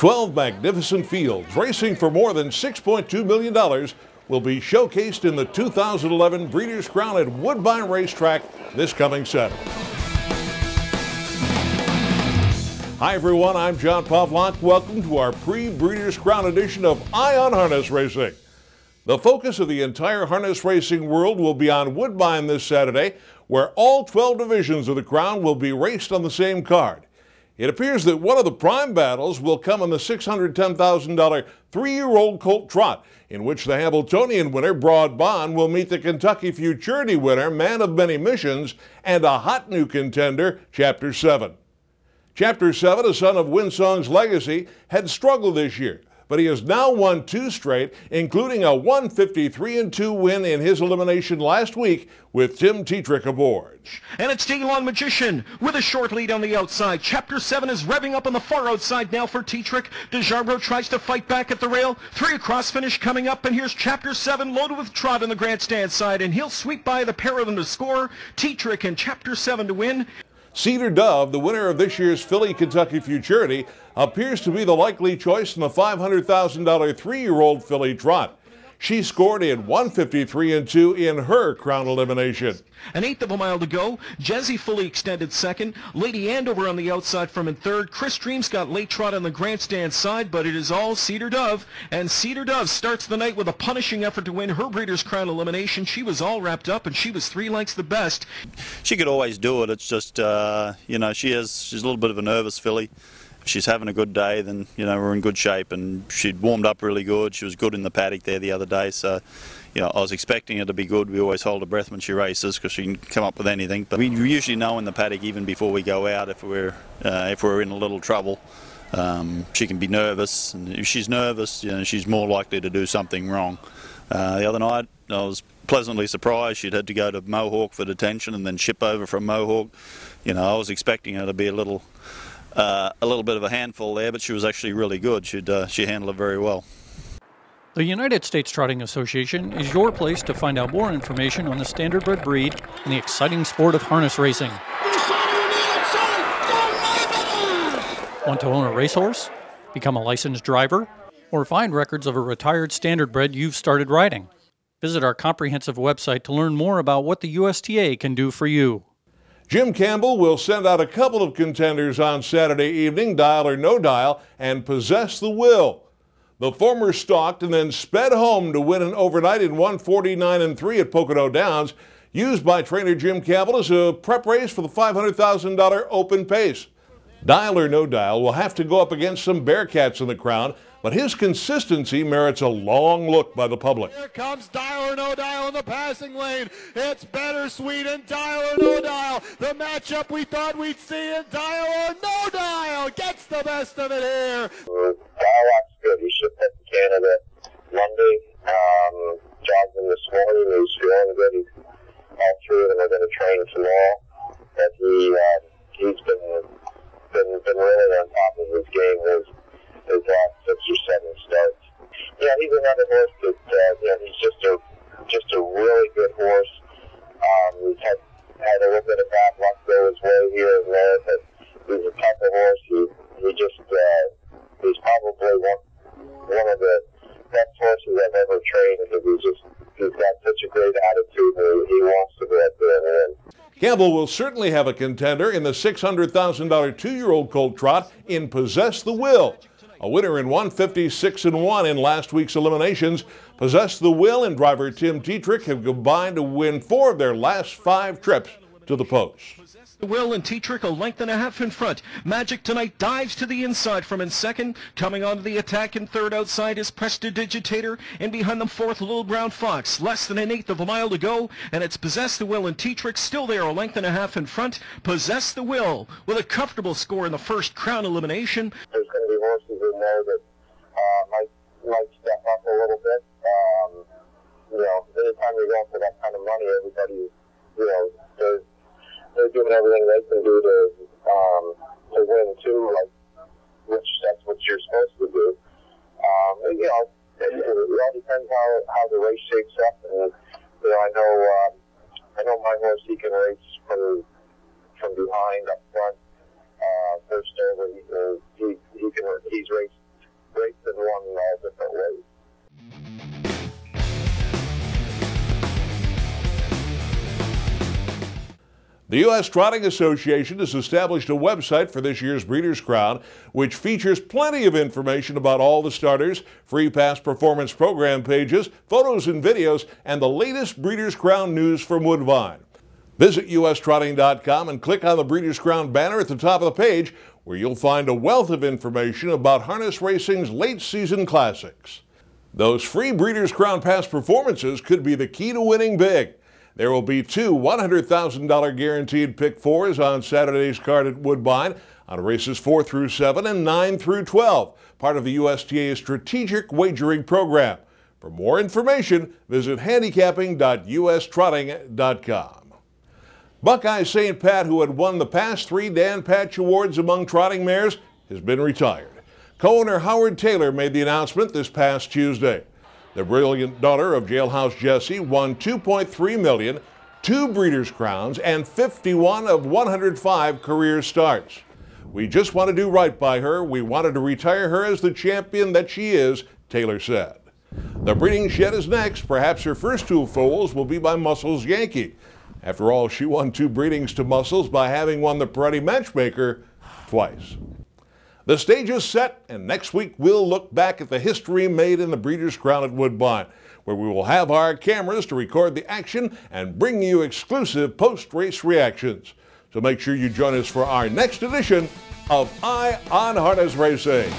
12 magnificent fields racing for more than $6.2 million will be showcased in the 2011 Breeders' Crown at Woodbine Racetrack this coming Saturday. Hi everyone, I'm John Pavlak. Welcome to our pre-Breeders' Crown edition of Eye on Harness Racing. The focus of the entire harness racing world will be on Woodbine this Saturday, where all 12 divisions of the Crown will be raced on the same card. It appears that one of the prime battles will come in the $610,000 three-year-old colt trot, in which the Hamiltonian winner, Broad Bond, will meet the Kentucky Futurity winner, Man of Many Missions, and a hot new contender, Chapter 7. Chapter 7, a son of Winsong's legacy, had struggled this year, but he has now won 2 straight, including a 153-2 win in his elimination last week with Tim Tetrick aboard. And it's Day-Long Magician with a short lead on the outside. Chapter 7 is revving up on the far outside now for Tetrick. DeJarbo tries to fight back at the rail. 3 across finish coming up, and here's Chapter 7 loaded with Trot on the grandstand side, and he'll sweep by the pair of them to score. Tetrick and Chapter 7 to win. Cedar Dove, the winner of this year's Filly Kentucky Futurity, appears to be the likely choice in the $500,000 three-year-old filly trot. She scored in 153-2 in her Crown elimination. An eighth of a mile to go. Jezzy fully extended second. Lady Andover on the outside from in third. Chris Dreams got late trot on the grandstand side, but it is all Cedar Dove. And Cedar Dove starts the night with a punishing effort to win her Breeders' Crown elimination. She was all wrapped up, and she was 3 lengths the best. She could always do it. It's just, you know, she's a little bit of a nervous filly. If she's having a good day, then, you know, we're in good shape, and she'd warmed up really good. She was good in the paddock there the other day, so, you know, I was expecting her to be good. We always hold her breath when she races because she can come up with anything. But we usually know in the paddock, even before we go out, if we're in a little trouble. She can be nervous, and if she's nervous, you know, she's more likely to do something wrong. The other night, I was pleasantly surprised. She'd had to go to Mohawk for detention and then ship over from Mohawk. You know, I was expecting her to be a little bit of a handful there, but she was actually really good. She handled it very well. The United States Trotting Association is your place to find out more information on the standardbred breed and the exciting sport of harness racing. Want to own a racehorse, become a licensed driver, or find records of a retired standardbred you've started riding? Visit our comprehensive website to learn more about what the USTA can do for you. Jim Campbell will send out a couple of contenders on Saturday evening, Dial or No Dial, and Possess the Will. The former stalked and then sped home to win an overnight in 149-3 at Pocono Downs, used by trainer Jim Campbell as a prep race for the $500,000 open pace. Dial or No Dial will have to go up against some Bearcats in the Crown, but his consistency merits a long look by the public. Here comes Dial or No Dial in the passing lane. It's Bittersweet and Dial or No Dial. The matchup we thought we'd see, and Dial or No Dial gets the best of it here. Dial's good. He shipped up to Canada Monday. Jogged him this morning. He's feeling good. All 3 of them are going to train tomorrow. But he's been really on top of his game. His last 6 or 7 starts. Yeah, he's another horse that he's just a really good horse. He's had a little bit of bad luck go his way here and there, but he's a type of horse. He's probably one of the best horses I've ever trained, because he's got such a great attitude, and he wants to go up there and win. Campbell will certainly have a contender in the $600,000 2-year-old colt trot in Possess the Will. A winner in 156-1 in last week's eliminations, Possess the Will and driver Tim Tetrick have combined to win 4 of their last 5 trips to the post. Will and Tetrick a length and a half in front. Magic Tonight dives to the inside from in second. Coming onto the attack in third outside is Prestidigitator, and behind them fourth Little Brown Fox. Less than an eighth of a mile to go, and it's Possess the Will and Tetrick still there a length and a half in front. Possess the Will with a comfortable score in the first Crown elimination. There's going to be horses in there that might step up a little bit. You know, anytime you're going for that kind of money, everybody, you know, they're doing everything they can do to win too, which that's what you're supposed to do. And, you know, it all depends how the race shapes up. And you know, I know my horse, he can race from behind up front. First over, he's raced raced and won in all different ways. The U.S. Trotting Association has established a website for this year's Breeders' Crown, which features plenty of information about all the starters, free past performance program pages, photos and videos, and the latest Breeders' Crown news from Woodbine. Visit ustrotting.com and click on the Breeders' Crown banner at the top of the page, where you'll find a wealth of information about harness racing's late season classics. Those free Breeders' Crown past performances could be the key to winning big. There will be 2 $100,000 guaranteed pick fours on Saturday's card at Woodbine on races 4 through 7 and 9 through 12, part of the USTA's Strategic Wagering program. For more information, visit handicapping.ustrotting.com. Buckeye St. Pat, who had won the past 3 Dan Patch Awards among trotting mares, has been retired. Co-owner Howard Taylor made the announcement this past Tuesday. The brilliant daughter of Jailhouse Jessie won $2.3 million, 2 Breeders' Crowns, and 51 of 105 career starts. We just want to do right by her. We wanted to retire her as the champion that she is, Taylor said. The breeding shed is next. Perhaps her first 2 foals will be by Muscles Yankee. After all, she won 2 breedings to Muscles by having won the Peretti Matchmaker twice. The stage is set, and next week we'll look back at the history made in the Breeders' Crown at Woodbine, where we will have our cameras to record the action and bring you exclusive post-race reactions. So make sure you join us for our next edition of Eye on Harness Racing.